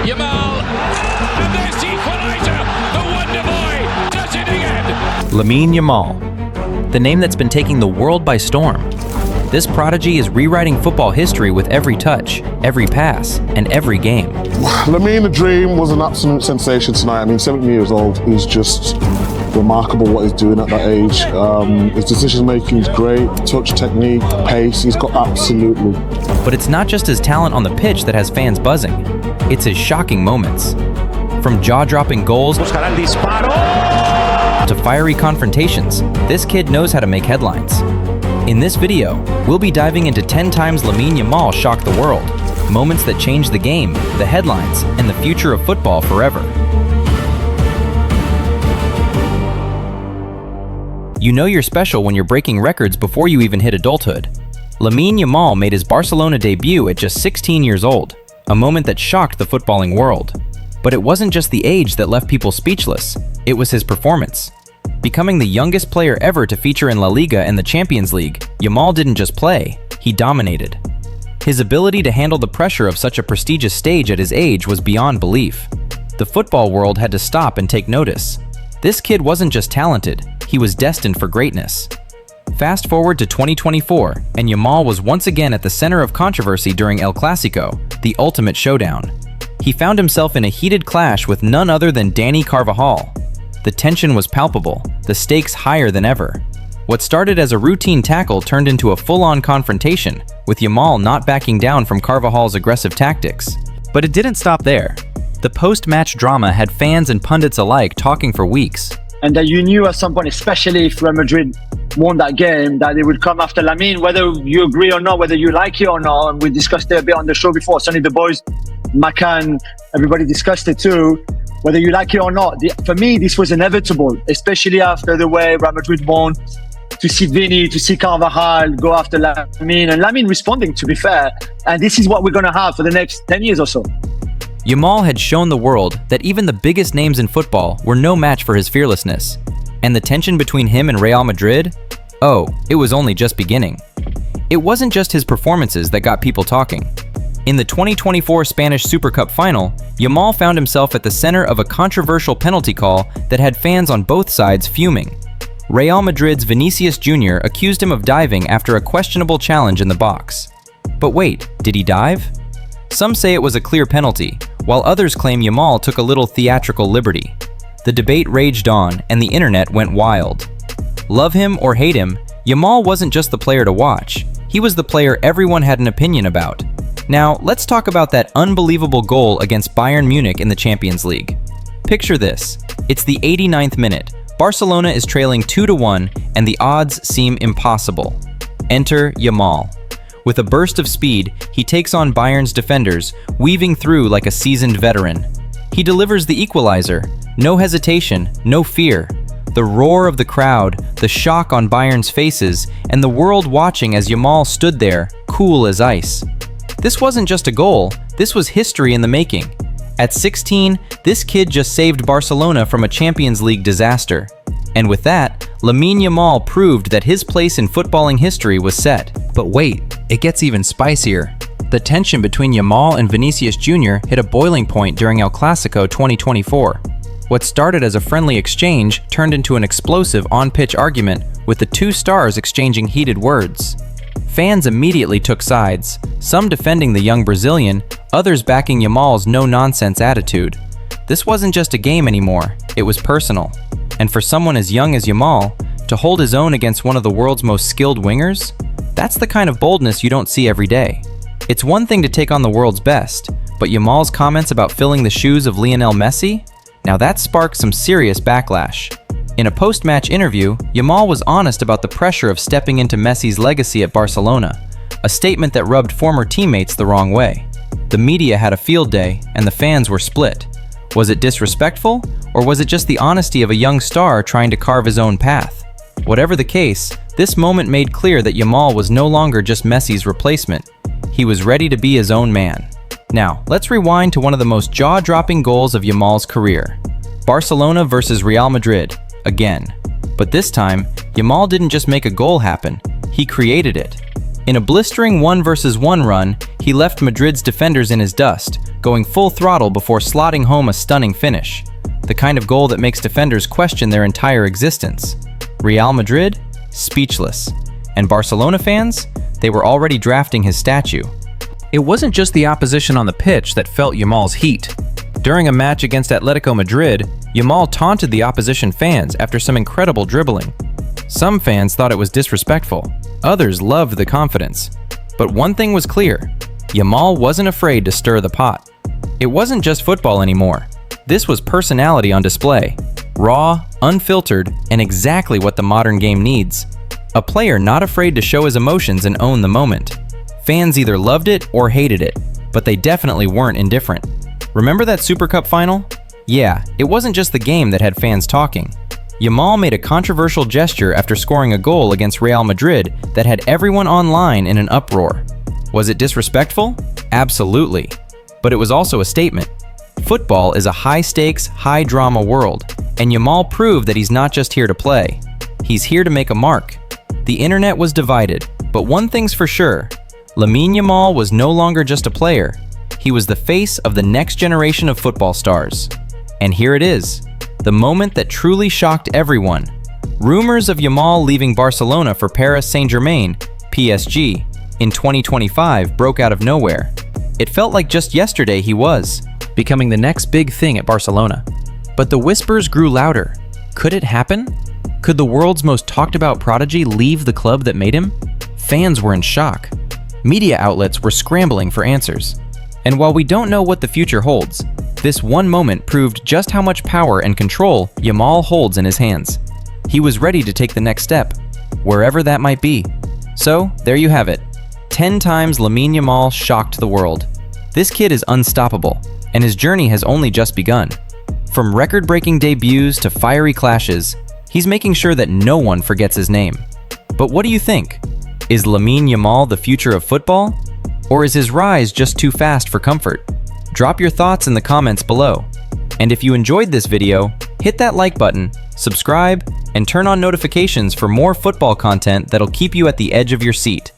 Yamal, and there's the equaliser. The Wonder Boy does it again. Lamine Yamal, the name that's been taking the world by storm. This prodigy is rewriting football history with every touch, every pass, and every game. Lamine the Dream was an absolute sensation tonight. I mean, 17 years old, he's just remarkable what he's doing at that age. His decision making is great, touch technique, pace, he's got absolutely. But it's not just his talent on the pitch that has fans buzzing, it's his shocking moments. From jaw-dropping goals to fiery confrontations, this kid knows how to make headlines. In this video, we'll be diving into 10 times Lamine Yamal shocked the world, moments that changed the game, the headlines, and the future of football forever. You know you're special when you're breaking records before you even hit adulthood. Lamine Yamal made his Barcelona debut at just 16 years old, a moment that shocked the footballing world. But it wasn't just the age that left people speechless, it was his performance. Becoming the youngest player ever to feature in Laliga and the Champions League, Yamal didn't just play, he dominated. His ability to handle the pressure of such a prestigious stage at his age was beyond belief. The football world had to stop and take notice. This kid wasn't just talented, he was destined for greatness. Fast forward to 2024, and Yamal was once again at the center of controversy during El Clasico, the ultimate showdown. He found himself in a heated clash with none other than Dani Carvajal. The tension was palpable, the stakes higher than ever. What started as a routine tackle turned into a full-on confrontation, with Yamal not backing down from Carvajal's aggressive tactics. But it didn't stop there. The post-match drama had fans and pundits alike talking for weeks. And that you knew at some point, especially if Real Madrid won that game, that they would come after Lamine, whether you agree or not, whether you like it or not. And we discussed it a bit on the show before. Certainly the boys, Macan, everybody discussed it too. Whether you like it or not, for me, this was inevitable, especially after the way Real Madrid won, to see Vini, to see Carvajal go after Lamine, and Lamine responding, to be fair. And this is what we're going to have for the next 10 years or so. Yamal had shown the world that even the biggest names in football were no match for his fearlessness. And the tension between him and Real Madrid? Oh, it was only just beginning. It wasn't just his performances that got people talking. In the 2024 Spanish Super Cup final, Yamal found himself at the center of a controversial penalty call that had fans on both sides fuming. Real Madrid's Vinicius Jr. accused him of diving after a questionable challenge in the box. But wait, did he dive? Some say it was a clear penalty, while others claim Yamal took a little theatrical liberty. The debate raged on, and the internet went wild. Love him or hate him, Yamal wasn't just the player to watch. He was the player everyone had an opinion about. Now, let's talk about that unbelievable goal against Bayern Munich in the Champions League. Picture this. It's the 89th minute. Barcelona is trailing 2-1, and the odds seem impossible. Enter Yamal. With a burst of speed, he takes on Bayern's defenders, weaving through like a seasoned veteran. He delivers the equalizer. No hesitation, no fear. The roar of the crowd, the shock on Bayern's faces, and the world watching as Yamal stood there, cool as ice. This wasn't just a goal, this was history in the making. At 16, this kid just saved Barcelona from a Champions League disaster. And with that, Lamine Yamal proved that his place in footballing history was set. But wait, it gets even spicier. The tension between Yamal and Vinicius Jr. hit a boiling point during El Clasico 2024. What started as a friendly exchange turned into an explosive on-pitch argument, with the two stars exchanging heated words. Fans immediately took sides, some defending the young Brazilian, others backing Yamal's no-nonsense attitude. This wasn't just a game anymore, it was personal. And for someone as young as Yamal, to hold his own against one of the world's most skilled wingers, that's the kind of boldness you don't see every day. It's one thing to take on the world's best, but Yamal's comments about filling the shoes of Lionel Messi? Now that sparked some serious backlash. In a post-match interview, Yamal was honest about the pressure of stepping into Messi's legacy at Barcelona, a statement that rubbed former teammates the wrong way. The media had a field day, and the fans were split. Was it disrespectful, or was it just the honesty of a young star trying to carve his own path? Whatever the case, this moment made clear that Yamal was no longer just Messi's replacement. He was ready to be his own man. Now, let's rewind to one of the most jaw-dropping goals of Yamal's career. Barcelona versus Real Madrid, again. But this time, Yamal didn't just make a goal happen, he created it. In a blistering 1-versus-1 run, he left Madrid's defenders in his dust, going full throttle before slotting home a stunning finish. The kind of goal that makes defenders question their entire existence. Real Madrid? Speechless. And Barcelona fans? They were already drafting his statue. It wasn't just the opposition on the pitch that felt Yamal's heat. During a match against Atletico Madrid, Yamal taunted the opposition fans after some incredible dribbling. Some fans thought it was disrespectful. Others loved the confidence. But one thing was clear. Yamal wasn't afraid to stir the pot. It wasn't just football anymore. This was personality on display. Raw, unfiltered, and exactly what the modern game needs. A player not afraid to show his emotions and own the moment. Fans either loved it or hated it, but they definitely weren't indifferent. Remember that Super Cup final? Yeah, it wasn't just the game that had fans talking. Yamal made a controversial gesture after scoring a goal against Real Madrid that had everyone online in an uproar. Was it disrespectful? Absolutely. But it was also a statement. Football is a high-stakes, high-drama world, and Yamal proved that he's not just here to play. He's here to make a mark. The internet was divided, but one thing's for sure. Lamine Yamal was no longer just a player. He was the face of the next generation of football stars. And here it is, the moment that truly shocked everyone. Rumors of Yamal leaving Barcelona for Paris Saint-Germain, PSG, in 2025 broke out of nowhere. It felt like just yesterday he was becoming the next big thing at Barcelona. But the whispers grew louder. Could it happen? Could the world's most talked about prodigy leave the club that made him? Fans were in shock. Media outlets were scrambling for answers. And while we don't know what the future holds, this one moment proved just how much power and control Yamal holds in his hands. He was ready to take the next step, wherever that might be. So, there you have it. 10 times Lamine Yamal shocked the world. This kid is unstoppable, and his journey has only just begun. From record-breaking debuts to fiery clashes, he's making sure that no one forgets his name. But what do you think? Is Lamine Yamal the future of football? Or is his rise just too fast for comfort? Drop your thoughts in the comments below. And if you enjoyed this video, hit that like button, subscribe, and turn on notifications for more football content that'll keep you at the edge of your seat.